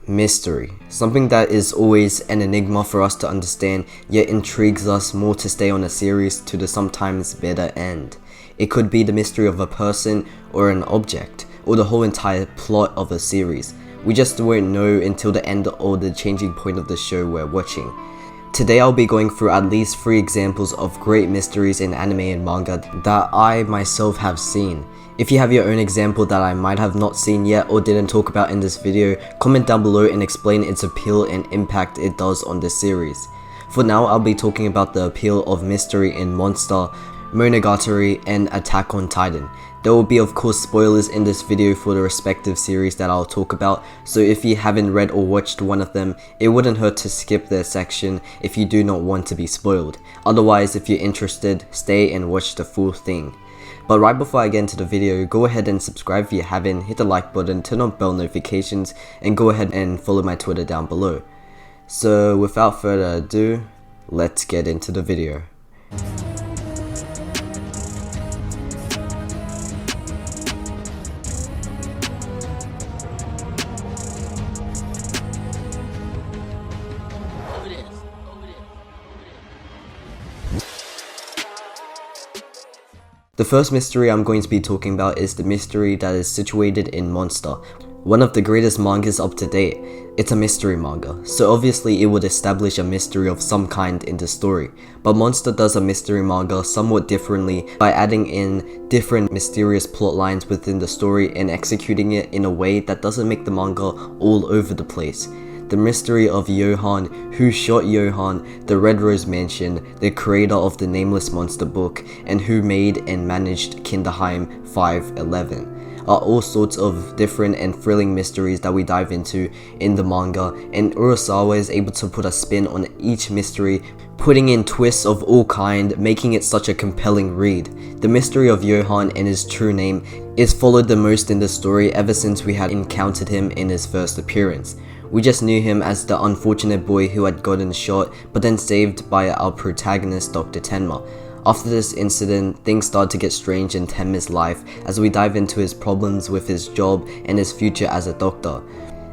Mystery. Something that is always an enigma for us to understand, yet intrigues us more to stay on a series to the sometimes better end. It could be the mystery of a person or an object, or the whole entire plot of a series. We just won't know until the end or the changing point of the show we're watching. Today I'll be going through at least 3 examples of great mysteries in anime and manga that I myself have seen. If you have your own example that I might have not seen yet or didn't talk about in this video, comment down below and explain its appeal and impact it does on this series. For now, I'll be talking about the appeal of mystery in Monster, Monogatari, and Attack on Titan. There will be of course spoilers in this video for the respective series that I'll talk about, so if you haven't read or watched one of them, it wouldn't hurt to skip their section if you do not want to be spoiled. Otherwise, if you're interested, stay and watch the full thing. But right before I get into the video, go ahead and subscribe if you haven't, hit the like button, turn on bell notifications, and go ahead and follow my Twitter down below. So without further ado, let's get into the video. The first mystery I'm going to be talking about is the mystery that is situated in Monster, one of the greatest mangas up to date. It's a mystery manga, so obviously it would establish a mystery of some kind in the story, but Monster does a mystery manga somewhat differently by adding in different mysterious plot lines within the story and executing it in a way that doesn't make the manga all over the place. The mystery of Johan, who shot Johan, the Red Rose Mansion, the creator of the Nameless Monster book, and who made and managed Kinderheim 511 are all sorts of different and thrilling mysteries that we dive into in the manga, and Urasawa is able to put a spin on each mystery, putting in twists of all kind, making it such a compelling read. The mystery of Johan and his true name is followed the most in the story ever since we had encountered him in his first appearance. We just knew him as the unfortunate boy who had gotten shot but then saved by our protagonist Dr. Tenma. After this incident, things start to get strange in Tenma's life as we dive into his problems with his job and his future as a doctor.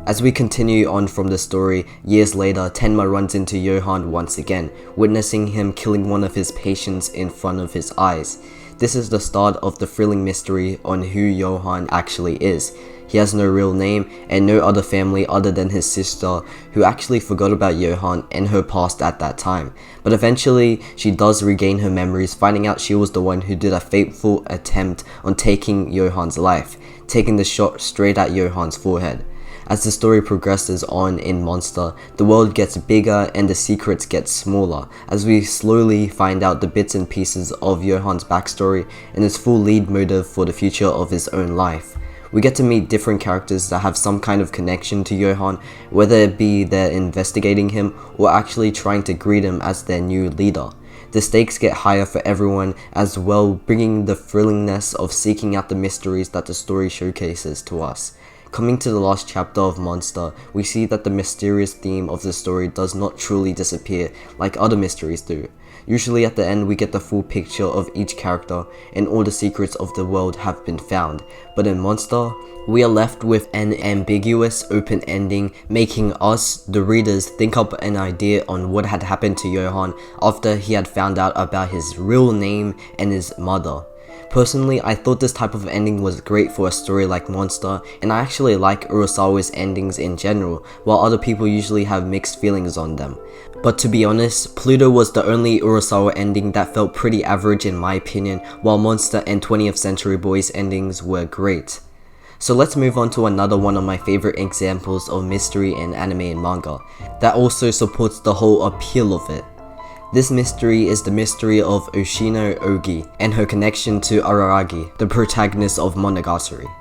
As we continue on from the story, years later, Tenma runs into Johan once again, witnessing him killing one of his patients in front of his eyes. This is the start of the thrilling mystery on who Johan actually is. He has no real name and no other family other than his sister, who actually forgot about Johan and her past at that time. But eventually, she does regain her memories, finding out she was the one who did a fateful attempt on taking Johan's life, taking the shot straight at Johan's forehead. As the story progresses on in Monster, the world gets bigger and the secrets get smaller, as we slowly find out the bits and pieces of Johan's backstory and his full lead motive for the future of his own life. We get to meet different characters that have some kind of connection to Johan, whether it be they're investigating him or actually trying to greet him as their new leader. The stakes get higher for everyone as well, bringing the thrillingness of seeking out the mysteries that the story showcases to us. Coming to the last chapter of Monster, we see that the mysterious theme of the story does not truly disappear like other mysteries do. Usually at the end we get the full picture of each character and all the secrets of the world have been found, but in Monster, we are left with an ambiguous open ending, making us, the readers, think up an idea on what had happened to Johan after he had found out about his real name and his mother. Personally, I thought this type of ending was great for a story like Monster, and I actually like Urasawa's endings in general, while other people usually have mixed feelings on them. But to be honest, Pluto was the only Urasawa ending that felt pretty average in my opinion, while Monster and 20th Century Boys endings were great. So let's move on to another one of my favorite examples of mystery in anime and manga, that also supports the whole appeal of it. This mystery is the mystery of Mystery of Ougi and her connection to Araragi, the protagonist of Monogatari.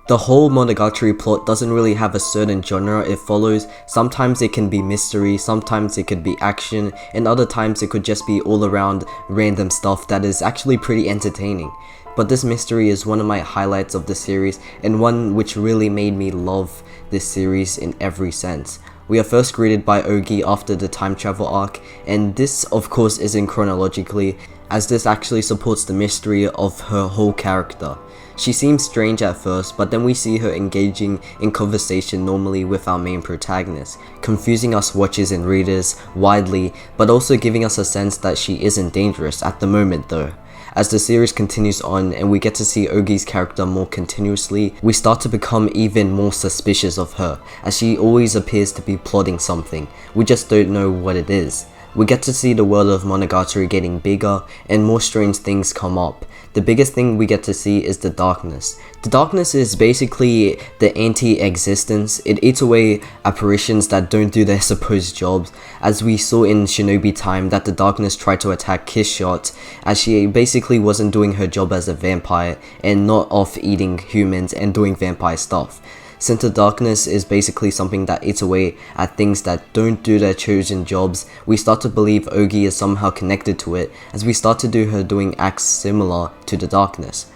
The whole Monogatari plot doesn't really have a certain genre it follows. Sometimes it can be mystery, sometimes it could be action, and other times it could just be all around random stuff that is actually pretty entertaining. But this mystery is one of my highlights of the series and one which really made me love this series in every sense. We are first greeted by Ougi after the time travel arc, and this of course isn't chronologically, as this actually supports the mystery of her whole character. She seems strange at first, but then we see her engaging in conversation normally with our main protagonist, confusing us watchers and readers widely, but also giving us a sense that she isn't dangerous at the moment though. As the series continues on and we get to see Ougi's character more continuously, we start to become even more suspicious of her, as she always appears to be plotting something. We just don't know what it is. We get to see the world of Monogatari getting bigger and more strange things come up. The biggest thing we get to see is the darkness. The darkness is basically the anti-existence. It eats away apparitions that don't do their supposed jobs, as we saw in Shinobi Time that the darkness tried to attack Kiss Shot, as she basically wasn't doing her job as a vampire and not off eating humans and doing vampire stuff. Since the darkness is basically something that eats away at things that don't do their chosen jobs, we start to believe Ougi is somehow connected to it, as we start to do her doing acts similar to the darkness.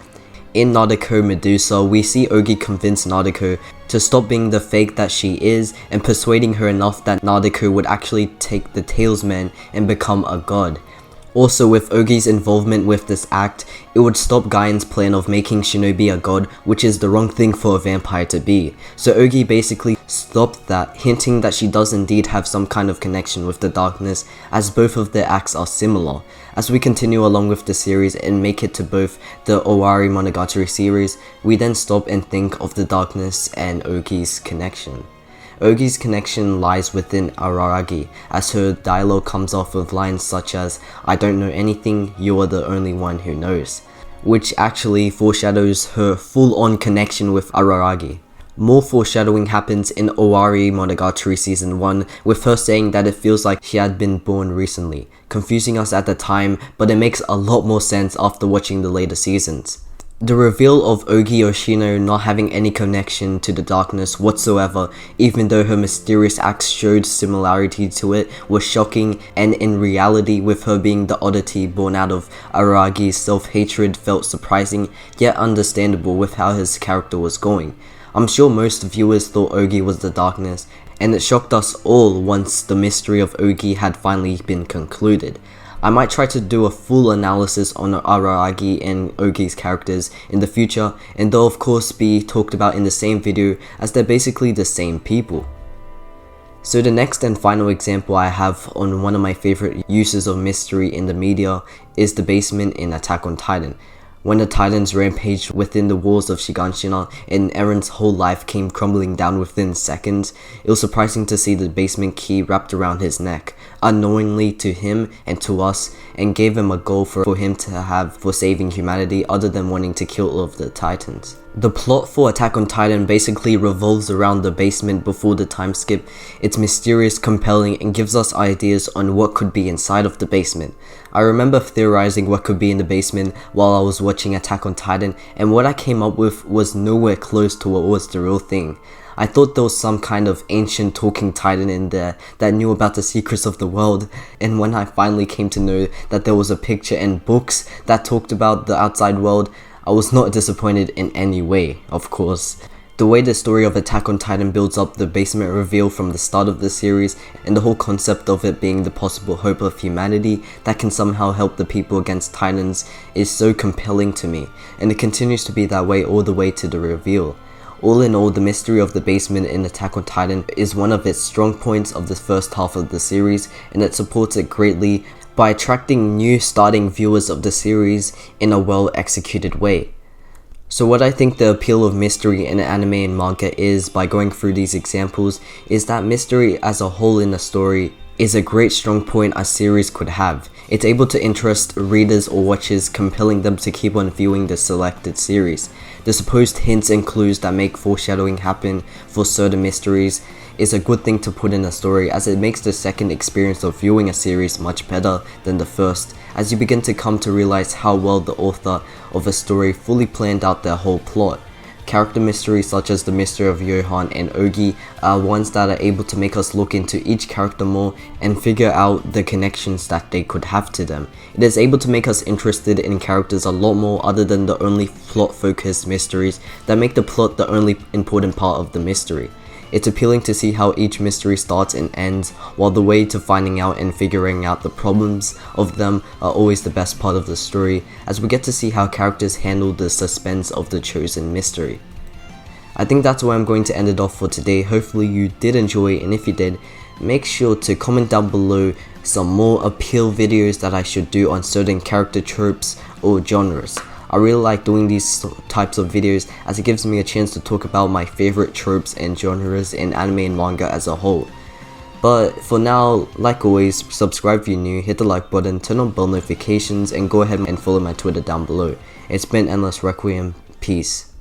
In Nadeko Medusa, we see Ougi convince Nadeko to stop being the fake that she is and persuading her enough that Nadeko would actually take the Talesman and become a god. Also, with Ougi's involvement with this act, it would stop Gaien's plan of making Shinobi a god, which is the wrong thing for a vampire to be. So Ougi basically stopped that, hinting that she does indeed have some kind of connection with the darkness, as both of their acts are similar. As we continue along with the series and make it to both the Owarimonogatari series, we then stop and think of the darkness and Ougi's connection. Ougi's connection lies within Araragi, as her dialogue comes off with lines such as, "I don't know anything, you are the only one who knows," which actually foreshadows her full-on connection with Araragi. More foreshadowing happens in Owarimonogatari Season 1, with her saying that it feels like she had been born recently, confusing us at the time, but it makes a lot more sense after watching the later seasons. The reveal of Ougi Yoshino not having any connection to the darkness whatsoever, even though her mysterious acts showed similarity to it, was shocking, and in reality, with her being the oddity born out of Aragi's self-hatred, felt surprising, yet understandable with how his character was going. I'm sure most viewers thought Ougi was the darkness, and it shocked us all once the mystery of Ougi had finally been concluded. I might try to do a full analysis on Araragi and Ougi's characters in the future, and they'll of course be talked about in the same video, as they're basically the same people. So the next and final example I have on one of my favorite uses of mystery in the media is the basement in Attack on Titan. When the Titans rampaged within the walls of Shiganshina and Eren's whole life came crumbling down within seconds, it was surprising to see the basement key wrapped around his neck, unknowingly to him and to us, and gave him a goal for him to have for saving humanity other than wanting to kill all of the Titans. The plot for Attack on Titan basically revolves around the basement before the time skip. It's mysterious, compelling, and gives us ideas on what could be inside of the basement. I remember theorizing what could be in the basement while I was watching Attack on Titan, and what I came up with was nowhere close to what was the real thing. I thought there was some kind of ancient talking titan in there that knew about the secrets of the world, and when I finally came to know that there was a picture and books that talked about the outside world, I was not disappointed in any way, of course. The way the story of Attack on Titan builds up the basement reveal from the start of the series, and the whole concept of it being the possible hope of humanity that can somehow help the people against Titans, is so compelling to me, and it continues to be that way all the way to the reveal. All in all, the mystery of the basement in Attack on Titan is one of its strong points of the first half of the series, and it supports it greatly by attracting new starting viewers of the series in a well executed way. So what I think the appeal of mystery in anime and manga is, by going through these examples, is that mystery as a whole in a story is a great strong point a series could have. It's able to interest readers or watchers, compelling them to keep on viewing the selected series. The supposed hints and clues that make foreshadowing happen for certain mysteries is a good thing to put in a story, as it makes the second experience of viewing a series much better than the first, as you begin to come to realize how well the author of a story fully planned out their whole plot. Character mysteries such as the Mystery of Johan and Ougi are ones that are able to make us look into each character more and figure out the connections that they could have to them. It is able to make us interested in characters a lot more, other than the only plot focused mysteries that make the plot the only important part of the mystery. It's appealing to see how each mystery starts and ends, while the way to finding out and figuring out the problems of them are always the best part of the story, as we get to see how characters handle the suspense of the chosen mystery. I think that's where I'm going to end it off for today. Hopefully you did enjoy, and if you did, make sure to comment down below some more appeal videos that I should do on certain character tropes or genres. I really like doing these types of videos as it gives me a chance to talk about my favorite tropes and genres in anime and manga as a whole. But for now, like always, subscribe if you're new, hit the like button, turn on bell notifications, and go ahead and follow my Twitter down below. It's been Endless Requiem. Peace.